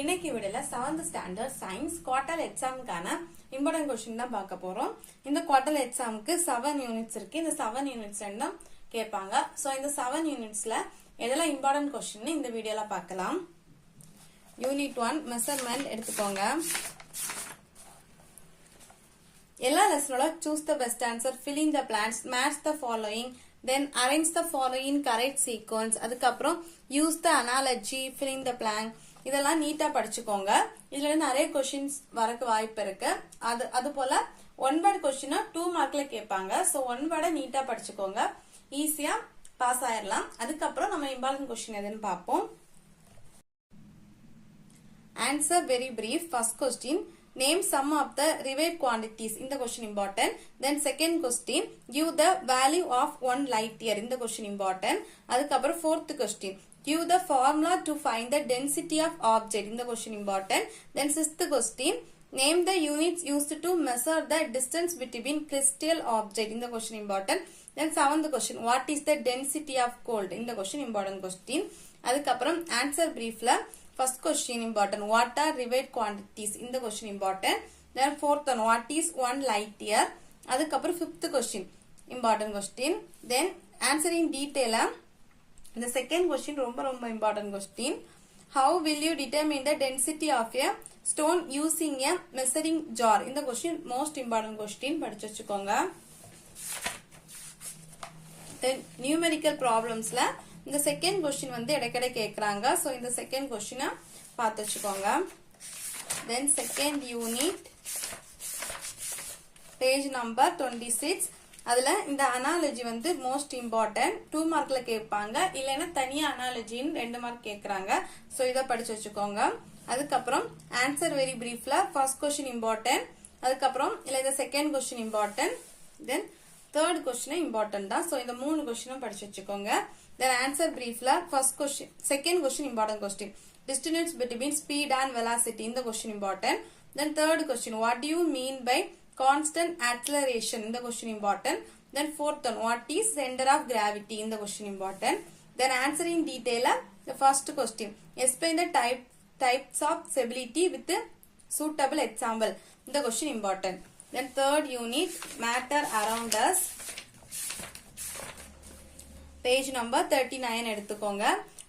இன்னைக்கு விடல 7th standard science quarter எக்ஸாமுக்கான இம்பார்ட்டன்ட் கொஸ்டின் தான் பார்க்க போறோம். இந்த குவார்டர் எக்ஸாமுக்கு 7 யூனிட்ஸ் இருக்கு. இந்த 7 யூனிட்ஸ் தான் கேட்பாங்க. சோ இந்த 7 யூனிட்ஸ்ல எதெல்லாம் இம்பார்ட்டன்ட் கொஸ்டின் இந்த வீடியோல பார்க்கலாம். யூனிட் 1 மெஷர்மென்ட் எடுத்துக்கோங்க. எல்லா லெசனோட choose the best answer, fill in the blanks, match the following, then arrange the following correct sequence, அதுக்கப்புறம் use the analogy, fill in the blank, இதெல்லாம் நீட்டா படிச்சுக்கோங்க. இதுல நிறைய கொஸ்டின்ஸ் வரக்கு வாய்ப்பு இருக்கு. அது போல ஒன் வேர்ட் கொஸ்டின் 2 மார்க்ல கேட்பாங்க. சோ ஒன் வேர்டை நீட்டா படிச்சுக்கோங்க, ஈஸியா பாஸ் ஆயிடலாம். அதுக்கப்புறம் நம்ம இம்பார்ட்டன்ட் கொஸ்டின் எதுன்னு பார்ப்போம். Answer very brief. First question, name some of the derived quantities. இந்த question important. Then second question, give the value of 1 light year. இந்த question important. அதுக்கப்புறம் fourth question, give the formula to find the density of object. இந்த question important. Then sixth question, name the units used to measure the distance between crystal object. இந்த question important. Then seventh question, what is the density of gold. இந்த question important question. அதுக்கப்புறம் answer briefல first question important, what are derived quantities. இந்த question important. Then fourth one, what is 1 light year. அதுக்கப்புறம் fifth question important question. Then answer in detail. இந்த second question ரொம்ப important question. How will you determine the density of a stone using a measuring jar. இந்த question most important question, படிச்சு வச்சுக்கோங்க. Then numerical problemsல இந்த second question வந்து இடைக்கடை கேக்குறாங்க. So இந்த second கொஸ்டினை பார்த்து வச்சுக்கோங்க. Then second unit page number 26. அதுல இந்த அனாலஜி வந்து மோஸ்ட் இம்பார்ட்டன்ட், 2 மார்க்ல கேட்பாங்க. இல்லைன்னா தனியா அனாலஜின்னு 2 மார்க் கேக்குறாங்க. சோ இதை படிச்சு வச்சுக்கோங்க. அதுக்கப்புறம் ஆன்சர் வெரி பிரீஃப்ல ஃபர்ஸ்ட் கொஸ்டின் இம்பார்ட்டன்ட், அதுக்கப்புறம் இல்ல இந்த second question important, then third question important தான். சோ இந்த 3 கொஸ்டினும் படிச்சு வச்சுக்கோங்க. Then answer briefly, first question, second question important question, distance between speed and velocity. இந்த question important. Then third question, what do you mean by constant acceleration. இந்த question important. Then fourth one, what is center of gravity. இந்த question important. Then answer in detail the first question, explain the types of stability with suitable example. இந்த question important. Then third unit, matter around us, page number 39 எடுத்துக்கோங்க.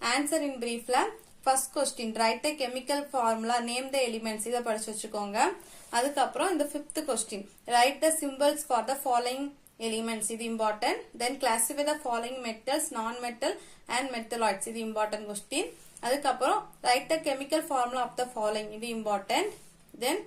Answer in பிரீஃப்ல first question, right a chemical formula, name the elements. இதை படிச்சு வச்சுக்கோங்க. அதுக்கப்புறம் இந்த fifth question, right the symbols for the following elements. இது important. Then classify the following metals, non metal and metalloids. இது important question. அதுக்கப்புறம் right the chemical formula of the following. இது important. Then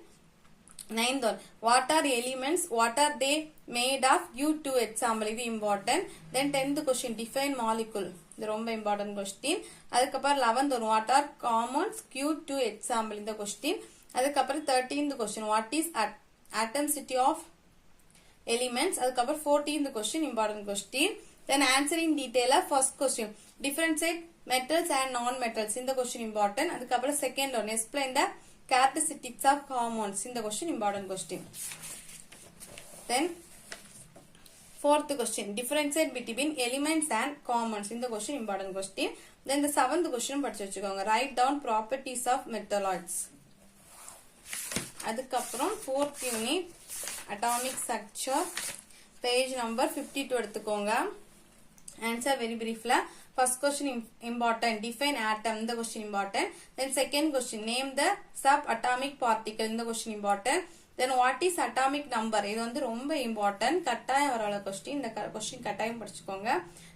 9th one, what are elements, what are they made of, give 2 example. இது important. Then 10th question, define molecule. இது ரொம்ப important question. அதுக்கப்புறம் 11th one, what are compounds, give 2 example. இந்த question. அதுக்கப்புறம் 13th question, what is atomicity of elements. அதுக்கப்புறம் 14th question important question. Then answering detail first question, differentiate metals and non metals. இந்த question important. அதுக்கப்புறம் second one, explain the characteristics of compounds. இந்த question important question. Then fourth question, differentiate between elements and compounds. இந்த question important question. Then the seventh question படிச்சு வச்சுக்கோங்க, write down properties of metalloids. அதுக்கப்புறம் fourth unit atomic structure, page number 52 எடுத்துக்கோங்க. Answer very briefly. First question important, define atom. இந்த question important. Then second question, name the subatomic particle. இந்த question important. Then what is atomic number. இது வந்து ரொம்ப important, கட்டாயம் வரல question. இந்த question கட்டாயம் படிச்சுக்கோங்க.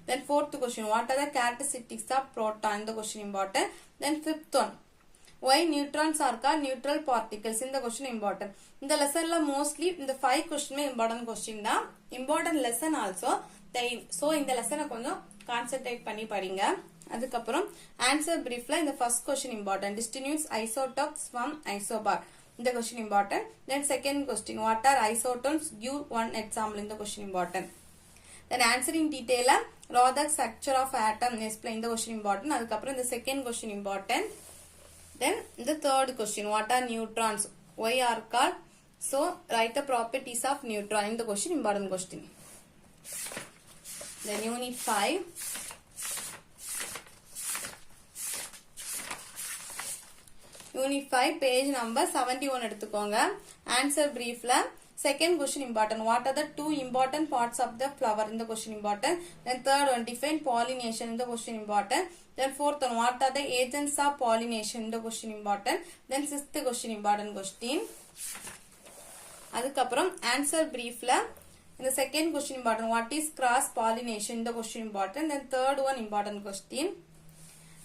Then fourth question, what are the characteristics of proton. இந்த question important. Then fifth one, why neutrons are called neutral particles. இந்த question important. இந்த லெசன்ல மோஸ்ட்லி இந்த 5 கொஸ்டினுமே important question தான். important lesson also. So இந்த லெசனை கொஞ்சம் கான்சென்ட்ரேட் பண்ணி படிங்க. அதுக்கப்புறம் ஆன்சர் பிரீஃப்ல இந்த first question important, distinguish isotopes from isobar. இந்த question important. Then second question, what are isotones, give 1 example. இந்த கொஸ்டின் இம்பார்ட்டன்ட். தென் ஆன்சரிங் டீடைலா draw the structure of atom, explain. இந்த கொஸ்டின் இம்பார்ட்டன்ட். அதுக்கப்புறம் இந்த செகண்ட் கொஸ்டின் இம்பார்ட்டன்ட். தென் இந்த third question, what are neutrons, why are called, so write the properties of neutron. இந்த question important question. Then unit 5, unit 5 page number 71 எடுத்துக்கோங்க. Answer பிரீஃப்ல second question important. What are the two important parts of the flower? In the question important. Then third one, define pollination. In the question important. Then fourth one, what are the agents of pollination? In the question important. Then sixth question important question. அதுக்கப்புறம் answer பிரீஃப்ல இந்த second question important. What is cross pollination? இந்த question important. Then third one important question.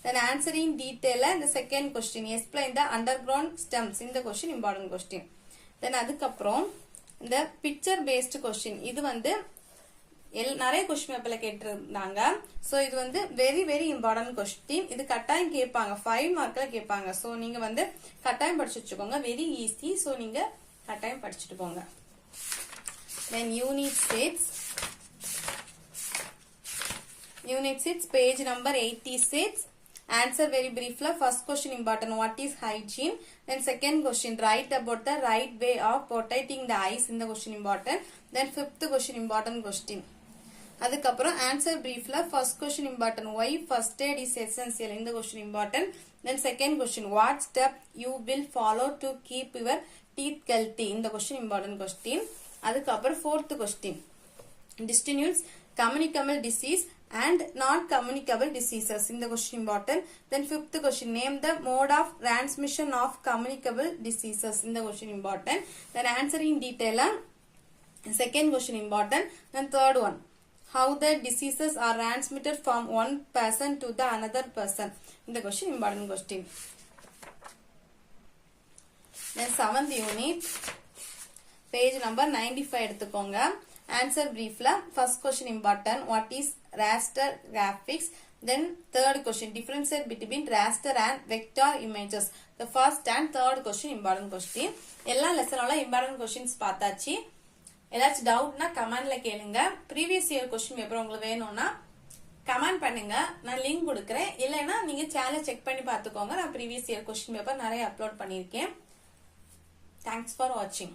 Then answer in detail இந்த second question. Explain the underground stems. இந்த question important question. Then அதுக்கப்புறம் இந்த picture based question. இது வந்து நிறைய கொஸ்டின் பேப்பர்ல கேட்டிருந்தாங்க. சோ இது வந்து வெரி வெரி இம்பார்ட்டன்ட் கொஸ்டின். இது கட்டாயம் கேட்பாங்க, 5 மார்க்ல கேட்பாங்க. சோ நீங்க வந்து கட்டாயம் படிச்சு வச்சுக்கோங்க. Very easy. சோ நீங்க கட்டாயம் படிச்சுட்டு போங்க. Then unit 6 page number 86. Answer very briefly. First question important. What is hygiene? Then second question, write about the right way of protecting the eyes. In the question important. Then fifth question important question. அதுக்கப்புறம் answer பிரீஃப்ல first question important. why first aid is essential? இந்த question important. then second question, what step you will follow to keep your teeth healthy? இந்த question important question. அதுக்கப்புறம் fourth question, distinguish communicable disease and non communicable diseases. இந்த question important. then fifth question, name the mode of transmission of communicable diseases. இந்த question important. then answer in detail. second question important. then third one, how the diseases are transmitted from one person to the another person. இந்த question important question. then 7th unit page number 95 எடுத்துக்கோங்க. answer briefல first question important. what is raster graphics? then third question, differentiate between raster and vector images. the first and third question important question. எல்லா லெசனோட important questions பார்த்தாச்சு. ஏதாச்சும் டவுட்னா கமெண்ட்ல கேளுங்க. Previous year question paper உங்களுக்கு வேணும்னா comment பண்ணுங்க, நான் லிங்க் கொடுக்குறேன். இல்லைன்னா நீங்க சேனலை செக் பண்ணி பார்த்துக்கோங்க. நான் ப்ரீவியஸ் இயர் கொஸ்டின் பேப்பர் நிறைய அப்லோட் பண்ணியிருக்கேன். தேங்க்ஸ் ஃபார் வாட்சிங்.